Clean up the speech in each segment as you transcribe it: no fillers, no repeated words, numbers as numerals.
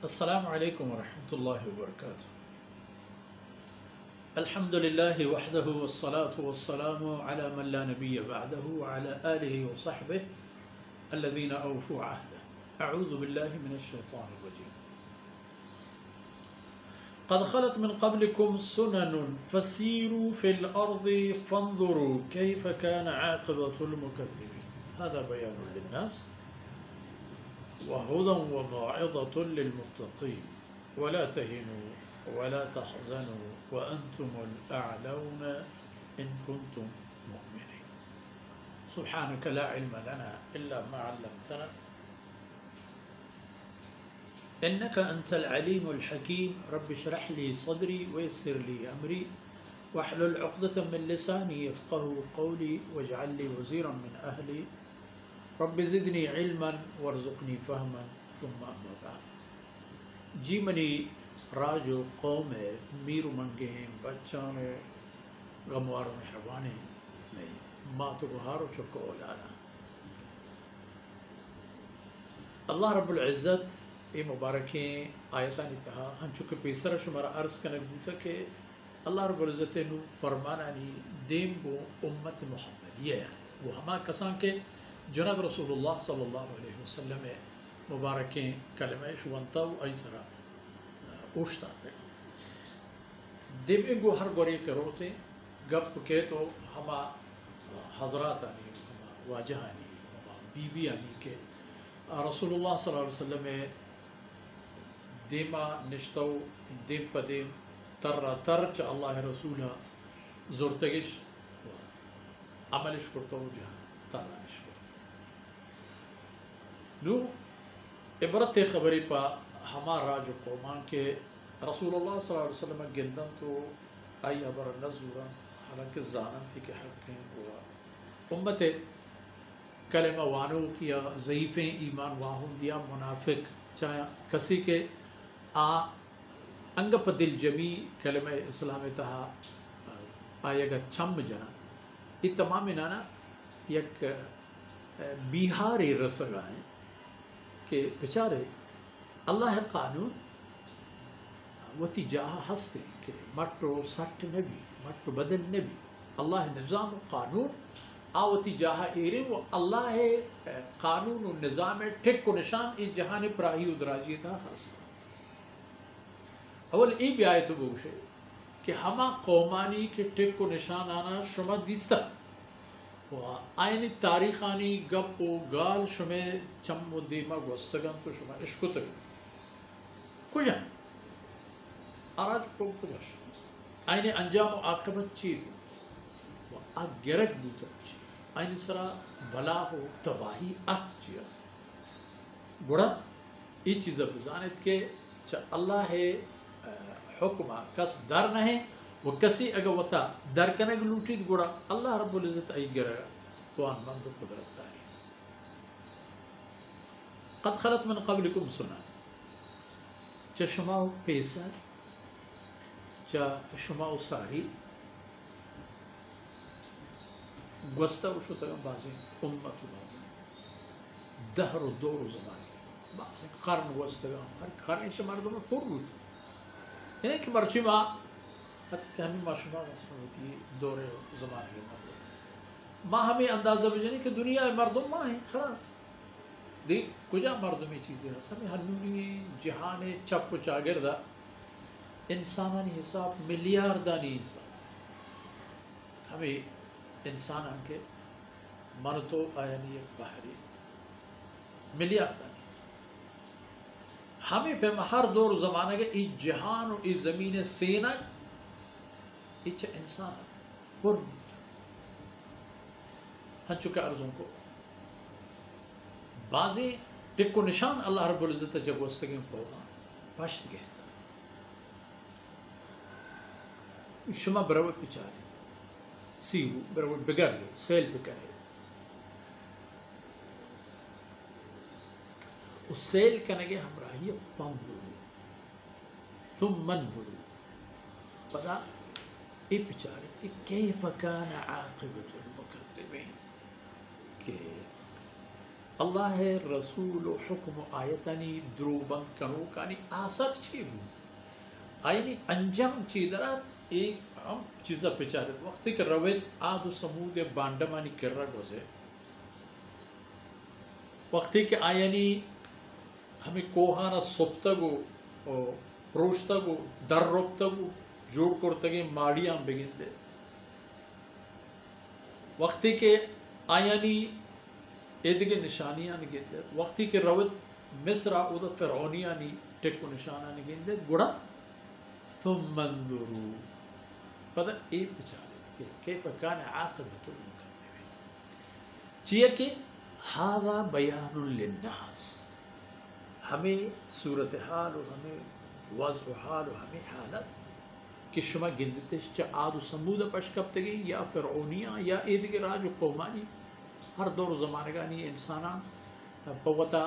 السلام علیکم ورحمۃ اللہ وبرکاتہ. الحمد للہ وحدہ والصلاة والسلام علی من لا نبی بعدہ وعلی آلہ وصحبہ الذین اوفوا عہدہ. اعوذ باللہ من الشیطان الرجیم. قد خلت من قبلكم سنن فسیروا فی الارض فانظروا کیف کان عاقبۃ المکذبین. هذا بیان للناس وهدى وموعظة للمتقين ولا تهنوا ولا تحزنوا وأنتم الأعلون إن كنتم مؤمنين. سبحانك لا علم لنا إلا ما علمتنا إنك أنت العليم الحكيم. رب اشرح لي صدري ويسر لي أمري واحلل عقدة من لساني يفقهوا قولي واجعل لي وزيرا من أهلي رب زدنی علما وارزقنی فہما ثم اما بعد. جی منی راجو قوم میر منگیں بچان غموار مہربانے میں ماں تو گہارو چکو اولانا. اللہ رب العزت یہ مبارکیں آیتانی تہا ہم چکے پیسر شمارا عرض کنک بوتا کہ اللہ رب العزت نو فرمانا نی دیم بو امت محمد یہ ہے وہ ہما کسان کے جناب رسول اللہ صلی اللہ علیہ وسلم مبارکیں کلمہ شوانتا و ایسرا اوشتا تھے دیم انگو ہر گوری کرو تھے گپ کے تو ہما حضرات آنی ہما واجہ آنی ہما بی بی آنی کے رسول اللہ صلی اللہ علیہ وسلم دیما نشتو دیم پا دیم تر تر چا اللہ رسولہ زورتگش عملش کرتو جہاں تارانش کرتو نو عبرت خبری پا ہمارا جو قومان کے رسول اللہ صلی اللہ علیہ وسلم گندن تو آئی عبر نزورا حالانکہ زانن تھی کہ حق ہیں ہوا امت کلمہ وانو کیا ضعیفیں ایمان واہن دیا منافق چاہے کسی کے انگ پا دل جمی کلمہ اسلام تہا آئے گا چھم جنا یہ تمام انانا یک بیہاری رسگا ہیں کہ بچارے اللہ قانون وتی جاہا ہستے کہ مٹو سٹ نبی مٹو بدل نبی اللہ نظام و قانون آوتی جاہا ایرے وہ اللہ قانون و نظام ٹھک و نشان ای جہان پراہی ادراجی تھا ہستا. اول ای بھی آئے تو بوشے کہ ہما قومانی کے ٹھک و نشان آنا شما دیستا آئینی تاریخانی گپ و گال شما چم و دیما گوستگان تو شما اشکو تگن کجا آراج کو کجا شما آئینی انجام و عاقبت چی بود و آگ گرک بوتا چی آئینی سرا بلا و تباہی آگ چیا گوڑا ای چیزا بزانت کہ اللہ حکمہ کس در نہیں وہ کسی اگر وطا در کنگ لوٹید گوڑا اللہ رب العزت ای گرگا تو آن مند قدرت داری. قد خلت من قبلکم سنن چا شماو پیسر چا شماو ساری گوستا و شتگم بازی امت و بازی دهر و دور و زمانی بازی قرن گوستگم ہر قرن چا مردم پر بود یعنی کہ مرچی ما حتی کہ ہمیں معشوبہ مثلا ہوتی ہے دور زمانے کے مردم ماں ہمیں اندازہ بجنے کہ دنیا مردم ماں ہیں خلاص دیکھ کجا مردمی چیزیں ہیں ہمیں ہنوی جہان چپ و چاگردہ انسانانی حساب ملیاردانی حساب ہمیں انسان کے من تو آیانی ایک بحری ملیاردانی حساب ہمیں پہ ہر دور زمانہ کے ای جہان و ای زمین سینک ایچا انسان پر ہن چکے ارزوں کو بعضی ٹک و نشان اللہ رب العزت جب وستگیم قوما پشت گئے شما بروت پچارے سیرو بروت بگر لے سیل بکرے اس سیل کنگے ہمراہی فانظروا ثم انظروا پدا ای پچارے کیف کان عاقبت المکذبین کہ اللہ رسول و حکم و آیتانی درو بند کنو کانی آثر چی بود آئینی انجام چی درات ایک ہم چیزا پچارت وقتی کہ رویت آد و سمود باندمانی کر رہا گوزے وقتی کہ آئینی ہمیں کوہانا سبتگو روشتگو در ربتگو جوڑ کرتگی ماڑیاں بگن دے وقتی کہ آئینی ایدگے نشانیاں نگن دے وقتی کہ روت مصرہ او دا فرعونیانی ٹکو نشانہ نگن دے گوڑا ثم انظروا پتہ ایک بچارے کیف کان عاقبت المکذبین چیئے کہ ھذا بیان للناس ہمیں صورتحال و ہمیں وضع حال و ہمیں حالت کہ شما گندتش چا عاد و سمود پشکبتگی یا فرعونیاں یا ایدگی راج و قومانی ہر دور و زمانگانی انساناں پوتا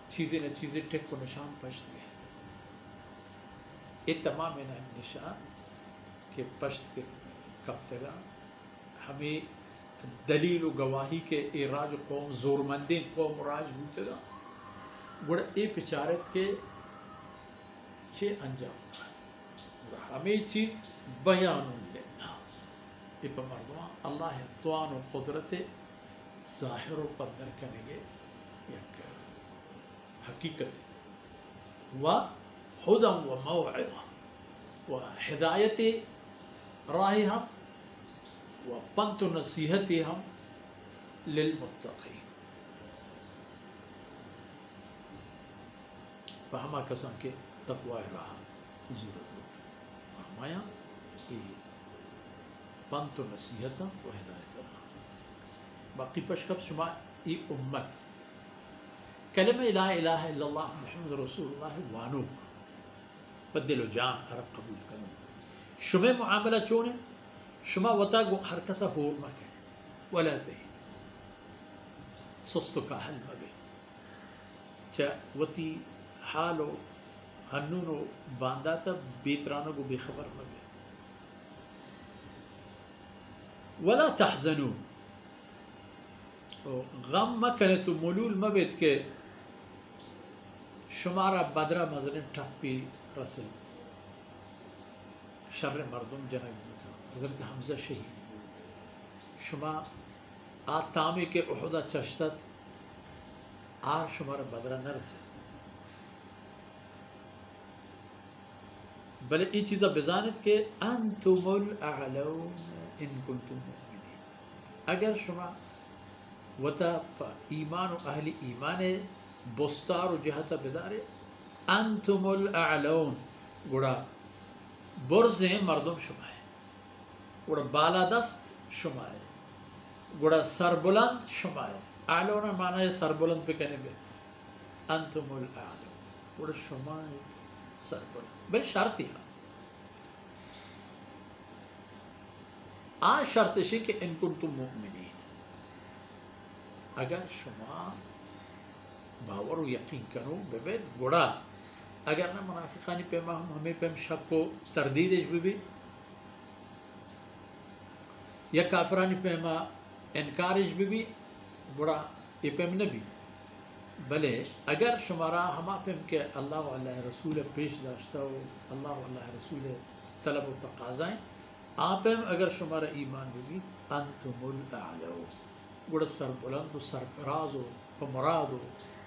چیزیں نہ چیزیں ٹک و نشان پشت گئے یہ تمام نشان کہ پشت کے کبتگا ہمیں دلیل و گواہی کے اے راج و قوم زورمندین قوم راج ہوتے گا گوڑا اے پچارت کے چھے انجام ہمیں چیز بیان للناس یہ پا مردمان اللہ توان و قدرت ظاہر و قدر کرنگے یک حقیقت و حدم و موعظہ و ہدایت راہ ہم و پنت و نصیحت ہم للمتقین فہما کسان کے تقوی راہ ضرورت فرمایا کہ پنت و نصیحت و ہدایت راہ باقی پشکب شما ای امت کلمہ لا الہ الا اللہ محمد رسول اللہ وانوک بدل و جان عرب قبول کرو شما معاملہ چونے شما وطا گو ہر کسا ہور مکے ولا تہی سستو کا حل مبے چا وطی حالو ہنونو بانداتا بیترانو کو بے خبر مبے ولا تحزنو غم مکنے تو ملول مبید کہ شمارا بدرہ مزرن ٹھپی رسے شر مردم جنگ بوتا حضرت حمزہ شہید بود شما آتامی کے احدہ چشتت آر شمارا بدرہ نرسے بلے ای چیزا بزانت کہ انتم الاعلون ان کنتم مؤمنین اگر شما وطا پا ایمان و اہل ایمان بستار و جہتا بدارے انتم الاعلون گوڑا برزیں مردم شما ہے گوڑا بالا دست شما ہے گوڑا سربلند شما ہے اعلون معنی ہے سربلند پہ کہنے بے انتم الاعلون گوڑا شما ہے سربلند بل شرطی ہے آن شرط ہے کہ ان کنتم مؤمنین اگر شما باور و یقین کرو ببید گوڑا اگر نہ منافقانی پیما ہمیں پیم شک کو تردیدش بھی یا کافرانی پیما انکارش بھی گوڑا یہ پیم نبی بلے اگر شمارا ہما پیم کے اللہ و اللہ رسول پیش داشتا ہو اللہ و اللہ رسول طلب و تقاضائیں آپ اگر شمارا ایمان بھی انتم الاعلو گوڑا سر بلند و سرفراز و پمراد و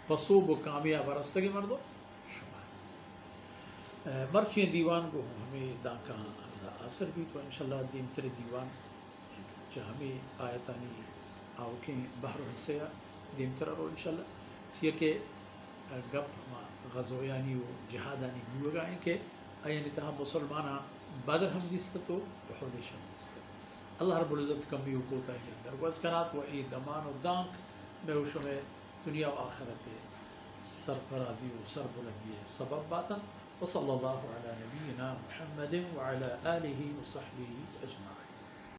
پسوب و کامیاب رستگی مردو شما مرچی دیوان کو ہمیں داکا اثر بھی تو انشاءاللہ دین تر دیوان چاہ ہمیں آیتانی آوکیں بحر حصیہ دین تر رو انشاءاللہ چیئے کہ گپ غزویانی و جہادانی گوگائیں کہ این تہا مسلمانہ بدر ہم دیستا تو حدیش ہم دیستا اللہ رب العزت کمی و کوتا ہی اندر وز کنات و ای دمان و دانک میں وشو میں دنیا و آخرت سرفرازی و سربلندی سبب باتا وصلی اللہ علی نبینا محمد وعلی آلہ و صحبہ اجمعین.